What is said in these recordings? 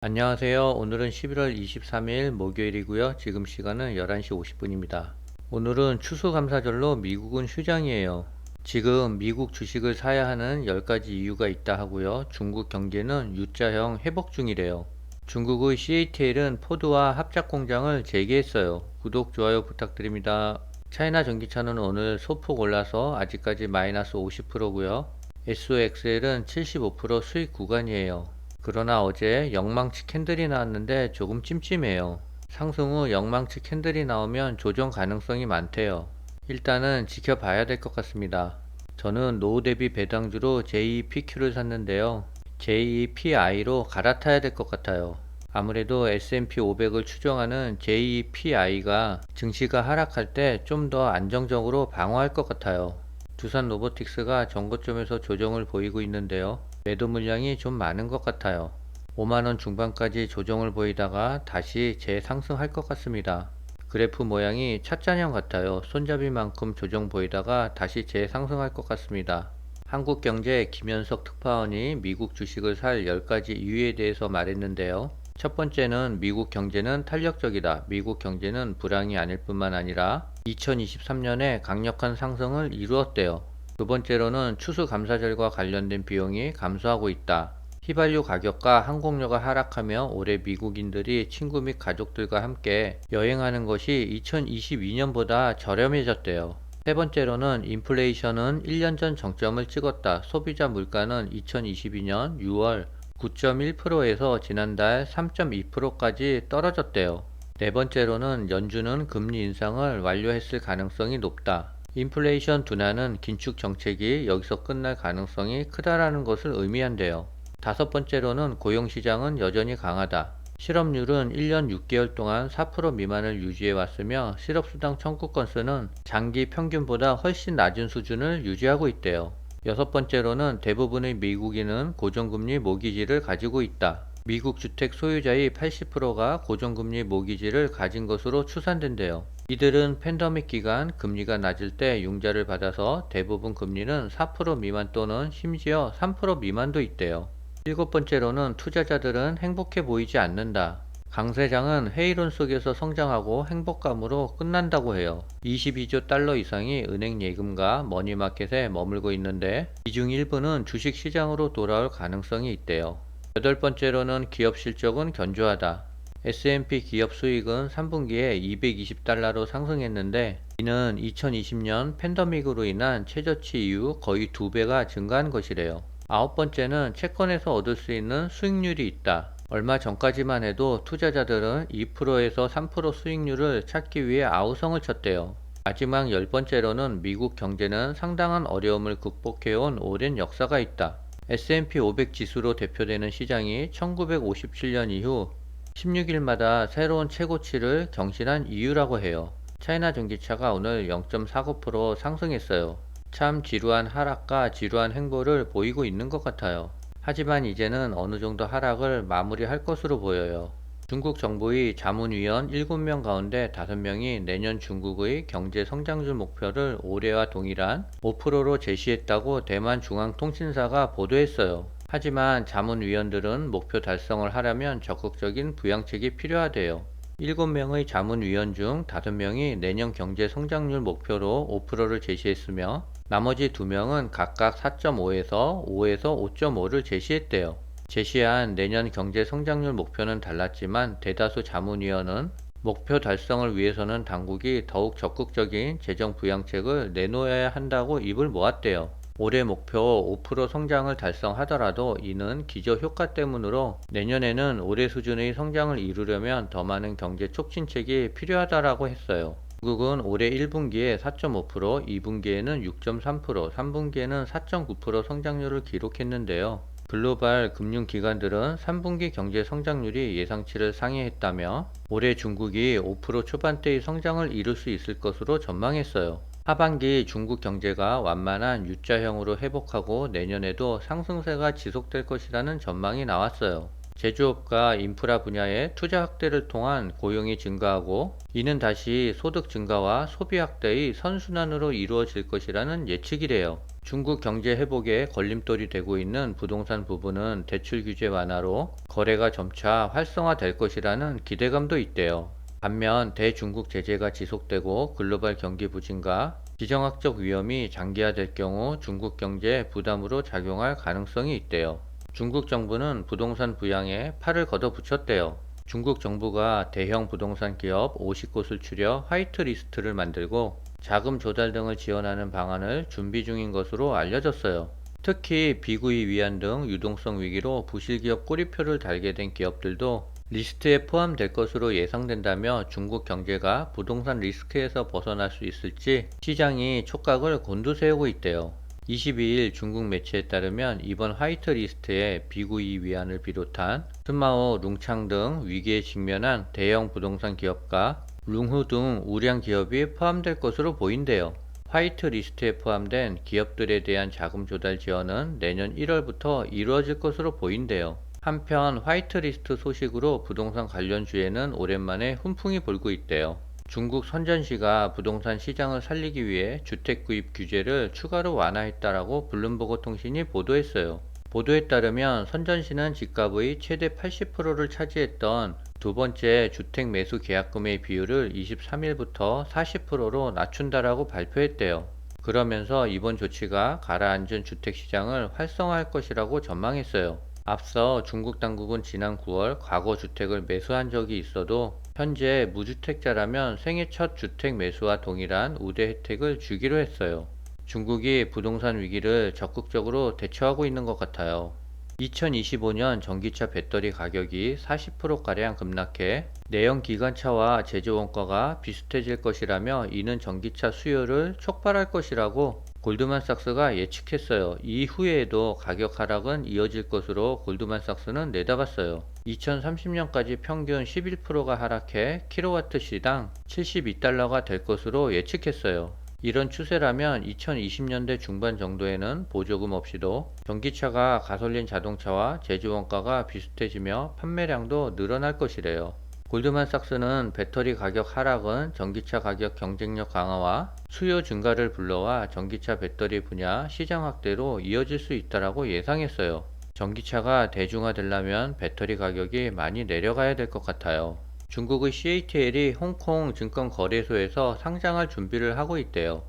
안녕하세요. 오늘은 11월 23일 목요일이고요. 지금 시간은 11시 50분입니다. 오늘은 추수감사절로 미국은 휴장이에요. 지금 미국 주식을 사야 하는 10가지 이유가 있다 하고요. 중국 경제는 U자형 회복 중이래요. 중국의 CATL은 포드와 합작 공장을 재개했어요. 구독, 좋아요 부탁드립니다. 차이나 전기차는 오늘 소폭 올라서 아직까지 마이너스 50%고요. SOXL은 75% 수익 구간이에요. 그러나 어제 영망치 캔들이 나왔는데 조금 찜찜해요. 상승 후 영망치 캔들이 나오면 조정 가능성이 많대요. 일단은 지켜봐야 될 것 같습니다. 저는 노후 대비 배당주로 JEPQ를 샀는데요. JEPI로 갈아타야 될 것 같아요. 아무래도 S&P 500을 추정하는 JEPI가 증시가 하락할 때 좀 더 안정적으로 방어할 것 같아요. 두산 로보틱스가 전고점에서 조정을 보이고 있는데요. 매도 물량이 좀 많은 것 같아요. 5만원 중반까지 조정을 보이다가 다시 재상승할 것 같습니다. 그래프 모양이 찻잔형 같아요. 손잡이만큼 조정 보이다가 다시 재상승할 것 같습니다. 한국경제 김현석 특파원이 미국 주식을 살 10가지 이유에 대해서 말했는데요. 첫 번째는 미국 경제는 탄력적이다. 미국 경제는 불황이 아닐 뿐만 아니라 2023년에 강력한 상승을 이루었대요. 두 번째로는 추수감사절과 관련된 비용이 감소하고 있다. 휘발유 가격과 항공료가 하락하며 올해 미국인들이 친구 및 가족들과 함께 여행하는 것이 2022년보다 저렴해졌대요. 세 번째로는 인플레이션은 1년 전 정점을 찍었다. 소비자 물가는 2022년 6월 9.1%에서 지난달 3.2%까지 떨어졌대요. 네 번째로는 연준은 금리 인상을 완료했을 가능성이 높다. 인플레이션 둔화는 긴축 정책이 여기서 끝날 가능성이 크다라는 것을 의미한대요. 다섯 번째로는 고용시장은 여전히 강하다. 실업률은 1년 6개월 동안 4% 미만을 유지해 왔으며 실업수당 청구 건수는 장기 평균보다 훨씬 낮은 수준을 유지하고 있대요. 여섯 번째로는 대부분의 미국인은 고정금리 모기지를 가지고 있다. 미국 주택 소유자의 80%가 고정금리 모기지를 가진 것으로 추산된대요. 이들은 팬데믹 기간 금리가 낮을 때 융자를 받아서 대부분 금리는 4% 미만 또는 심지어 3% 미만도 있대요. 일곱 번째로는 투자자들은 행복해 보이지 않는다. 강 세장은 회의론 속에서 성장하고 행복감으로 끝난다고 해요. 22조 달러 이상이 은행 예금과 머니마켓에 머물고 있는데 이 중 일부는 주식시장으로 돌아올 가능성이 있대요. 여덟 번째로는 기업 실적은 견조하다. S&P 기업 수익은 3분기에 220달러로 상승했는데 이는 2020년 팬데믹으로 인한 최저치 이후 거의 2배가 증가한 것이래요. 아홉 번째는 채권에서 얻을 수 있는 수익률이 있다. 얼마 전까지만 해도 투자자들은 2%에서 3% 수익률을 찾기 위해 아우성을 쳤대요. 마지막 열 번째로는 미국 경제는 상당한 어려움을 극복해온 오랜 역사가 있다. S&P 500 지수로 대표되는 시장이 1957년 이후 16일마다 새로운 최고치를 경신한 이유라고 해요. 차이나 전기차가 오늘 0.49% 상승했어요. 참 지루한 하락과 지루한 행보를 보이고 있는 것 같아요. 하지만 이제는 어느 정도 하락을 마무리할 것으로 보여요. 중국 정부의 자문위원 7명 가운데 5명이 내년 중국의 경제 성장률 목표를 올해와 동일한 5%로 제시했다고 대만 중앙통신사가 보도했어요. 하지만 자문위원들은 목표 달성을 하려면 적극적인 부양책이 필요하대요. 7명의 자문위원 중 5명이 내년 경제 성장률 목표로 5%를 제시했으며 나머지 2명은 각각 4.5에서 5에서 5.5를 제시했대요. 제시한 내년 경제 성장률 목표는 달랐지만 대다수 자문위원은 목표 달성을 위해서는 당국이 더욱 적극적인 재정 부양책을 내놓아야 한다고 입을 모았대요. 올해 목표 5% 성장을 달성하더라도 이는 기저효과 때문으로 내년에는 올해 수준의 성장을 이루려면 더 많은 경제 촉진책이 필요하다라고 했어요. 중국은 올해 1분기에 4.5%, 2분기에는 6.3%, 3분기에는 4.9% 성장률을 기록했는데요. 글로벌 금융기관들은 3분기 경제 성장률이 예상치를 상회했다며 올해 중국이 5% 초반대의 성장을 이룰 수 있을 것으로 전망했어요. 하반기 중국 경제가 완만한 U자형으로 회복하고 내년에도 상승세가 지속될 것이라는 전망이 나왔어요. 제조업과 인프라 분야의 투자 확대를 통한 고용이 증가하고 이는 다시 소득 증가와 소비 확대의 선순환으로 이루어질 것이라는 예측이래요. 중국 경제 회복에 걸림돌이 되고 있는 부동산 부분은 대출 규제 완화로 거래가 점차 활성화될 것이라는 기대감도 있대요. 반면 대중국 제재가 지속되고 글로벌 경기 부진과 지정학적 위험이 장기화될 경우 중국 경제에 부담으로 작용할 가능성이 있대요. 중국 정부는 부동산 부양에 팔을 걷어붙였대요. 중국 정부가 대형 부동산 기업 50곳을 추려 화이트리스트를 만들고 자금 조달 등을 지원하는 방안을 준비 중인 것으로 알려졌어요. 특히 비구이 위안 등 유동성 위기로 부실기업 꼬리표를 달게 된 기업들도 리스트에 포함될 것으로 예상된다며 중국 경제가 부동산 리스크에서 벗어날 수 있을지 시장이 촉각을 곤두세우고 있대요. 22일 중국 매체에 따르면 이번 화이트리스트에 비구이 위안을 비롯한 스마오, 룽창 등 위기에 직면한 대형 부동산 기업과 룽후 등 우량 기업이 포함될 것으로 보인대요. 화이트리스트에 포함된 기업들에 대한 자금 조달 지원은 내년 1월부터 이루어질 것으로 보인대요. 한편 화이트리스트 소식으로 부동산 관련주에는 오랜만에 훈풍이 불고 있대요. 중국 선전시가 부동산 시장을 살리기 위해 주택 구입 규제를 추가로 완화했다라고 블룸버그 통신이 보도했어요. 보도에 따르면 선전시는 집값의 최대 80%를 차지했던 두 번째 주택 매수 계약금의 비율을 23일부터 40%로 낮춘다라고 발표했대요. 그러면서 이번 조치가 가라앉은 주택 시장을 활성화할 것이라고 전망했어요. 앞서 중국 당국은 지난 9월 과거 주택을 매수한 적이 있어도 현재 무주택자라면 생애 첫 주택 매수와 동일한 우대 혜택을 주기로 했어요. 중국이 부동산 위기를 적극적으로 대처하고 있는 것 같아요. 2025년 전기차 배터리 가격이 40%가량 급락해 내연 기관차와 제조 원가가 비슷해질 것이라며 이는 전기차 수요를 촉발할 것이라고 골드만삭스가 예측했어요. 이후에도 가격 하락은 이어질 것으로 골드만삭스는 내다봤어요. 2030년까지 평균 11%가 하락해 킬로와트 시당 72달러가 될 것으로 예측했어요. 이런 추세라면 2020년대 중반 정도에는 보조금 없이도 전기차가 가솔린 자동차와 제조 원가가 비슷해지며 판매량도 늘어날 것이래요. 골드만삭스는 배터리 가격 하락은 전기차 가격 경쟁력 강화와 수요 증가를 불러와 전기차 배터리 분야 시장 확대로 이어질 수 있다라고 예상했어요. 전기차가 대중화되려면 배터리 가격이 많이 내려가야 될 것 같아요. 중국의 CATL이 홍콩 증권거래소에서 상장할 준비를 하고 있대요.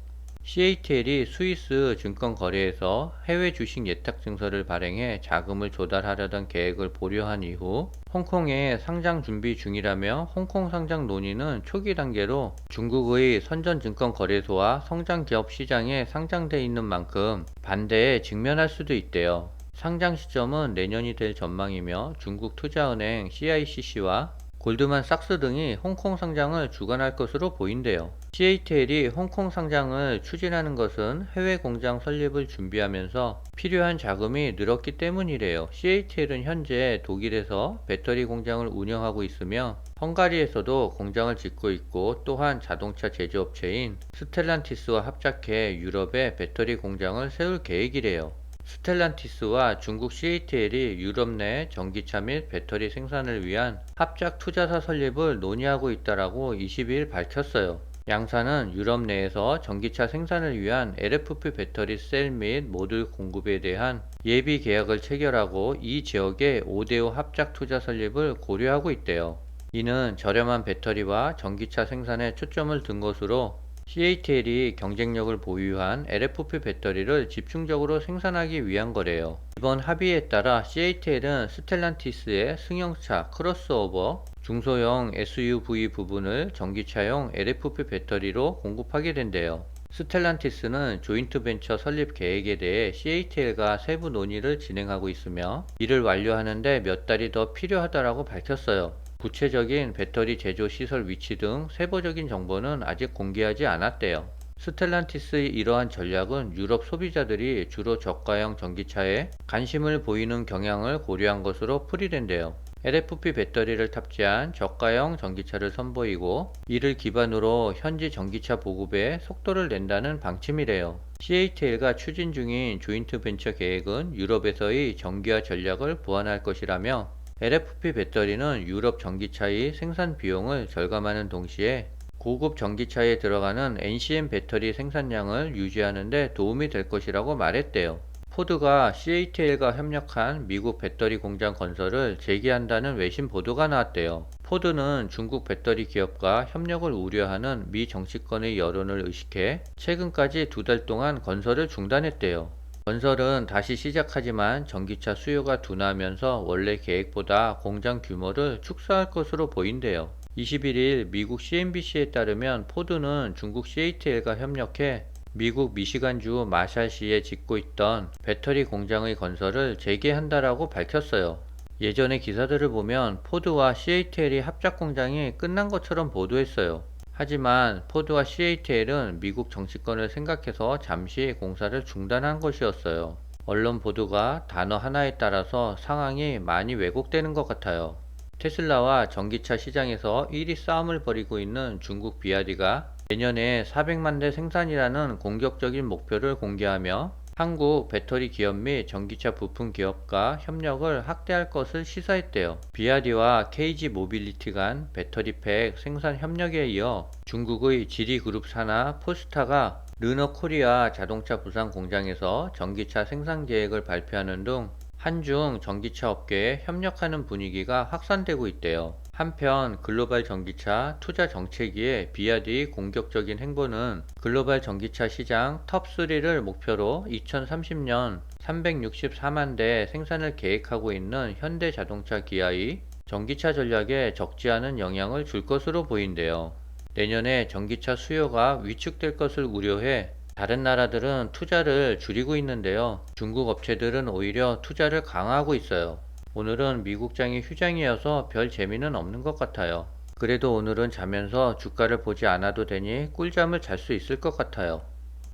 CATL이 스위스 증권거래에서 해외 주식 예탁 증서를 발행해 자금을 조달하려던 계획을 보류한 이후 홍콩에 상장 준비 중이라며 홍콩 상장 논의는 초기 단계로 중국의 선전증권거래소와 성장기업 시장에 상장돼 있는 만큼 반대에 직면할 수도 있대요. 상장 시점은 내년이 될 전망이며 중국 투자은행 CICC와 골드만삭스 등이 홍콩 상장을 주관할 것으로 보인대요. CATL이 홍콩 상장을 추진하는 것은 해외 공장 설립을 준비하면서 필요한 자금이 늘었기 때문이래요. CATL은 현재 독일에서 배터리 공장을 운영하고 있으며 헝가리에서도 공장을 짓고 있고 또한 자동차 제조업체인 스텔란티스와 합작해 유럽에 배터리 공장을 세울 계획이래요. 스텔란티스와 중국 CATL이 유럽 내 전기차 및 배터리 생산을 위한 합작 투자사 설립을 논의하고 있다라고 22일 밝혔어요. 양사는 유럽 내에서 전기차 생산을 위한 LFP 배터리 셀 및 모듈 공급에 대한 예비 계약을 체결하고 이 지역에 5대5 합작 투자 설립을 고려하고 있대요. 이는 저렴한 배터리와 전기차 생산에 초점을 둔 것으로 CATL이 경쟁력을 보유한 LFP 배터리를 집중적으로 생산하기 위한 거래요. 이번 합의에 따라 CATL은 스텔란티스의 승용차, 크로스오버, 중소형 SUV 부분을 전기차용 LFP 배터리로 공급하게 된대요. 스텔란티스는 조인트 벤처 설립 계획에 대해 CATL과 세부 논의를 진행하고 있으며 이를 완료하는데 몇 달이 더 필요하다고 밝혔어요. 구체적인 배터리 제조 시설 위치 등 세부적인 정보는 아직 공개하지 않았대요. 스텔란티스의 이러한 전략은 유럽 소비자들이 주로 저가형 전기차에 관심을 보이는 경향을 고려한 것으로 풀이된대요. LFP 배터리를 탑재한 저가형 전기차를 선보이고 이를 기반으로 현지 전기차 보급에 속도를 낸다는 방침이래요. CATL과 추진 중인 조인트 벤처 계획은 유럽에서의 전기화 전략을 보완할 것이라며 LFP 배터리는 유럽 전기차의 생산 비용을 절감하는 동시에 고급 전기차에 들어가는 NCM 배터리 생산량을 유지하는 데 도움이 될 것이라고 말했대요. 포드가 CATL과 협력한 미국 배터리 공장 건설을 재개한다는 외신 보도가 나왔대요. 포드는 중국 배터리 기업과 협력을 우려하는 미 정치권의 여론을 의식해 최근까지 2달 동안 건설을 중단했대요. 건설은 다시 시작하지만 전기차 수요가 둔화하면서 원래 계획보다 공장 규모를 축소할 것으로 보인대요. 21일 미국 CNBC에 따르면 포드는 중국 CATL과 협력해 미국 미시간주 마샬시에 짓고 있던 배터리 공장의 건설을 재개한다라고 밝혔어요. 예전의 기사들을 보면 포드와 CATL이 합작 공장이 끝난 것처럼 보도했어요. 하지만 포드와 CATL은 미국 정치권을 생각해서 잠시 공사를 중단한 것이었어요. 언론 보도가 단어 하나에 따라서 상황이 많이 왜곡되는 것 같아요. 테슬라와 전기차 시장에서 1위 싸움을 벌이고 있는 중국 비아디가 내년에 400만 대 생산이라는 공격적인 목표를 공개하며 한국 배터리 기업 및 전기차 부품 기업과 협력을 확대할 것을 시사했대요. 비아디와 KG 모빌리티 간 배터리팩 생산 협력에 이어 중국의 지리그룹 산하 포스타가 르너코리아 자동차 부산 공장에서 전기차 생산 계획을 발표하는 등 한중 전기차 업계에 협력하는 분위기가 확산되고 있대요. 한편 글로벌 전기차 투자 정체기에 비아디의 공격적인 행보는 글로벌 전기차 시장 톱3를 목표로 2030년 364만 대 생산을 계획하고 있는 현대자동차 기아의 전기차 전략에 적지 않은 영향을 줄 것으로 보인대요. 내년에 전기차 수요가 위축될 것을 우려해 다른 나라들은 투자를 줄이고 있는데요. 중국 업체들은 오히려 투자를 강화하고 있어요. 오늘은 미국장이 휴장이어서 별 재미는 없는 것 같아요. 그래도 오늘은 자면서 주가를 보지 않아도 되니 꿀잠을 잘 수 있을 것 같아요.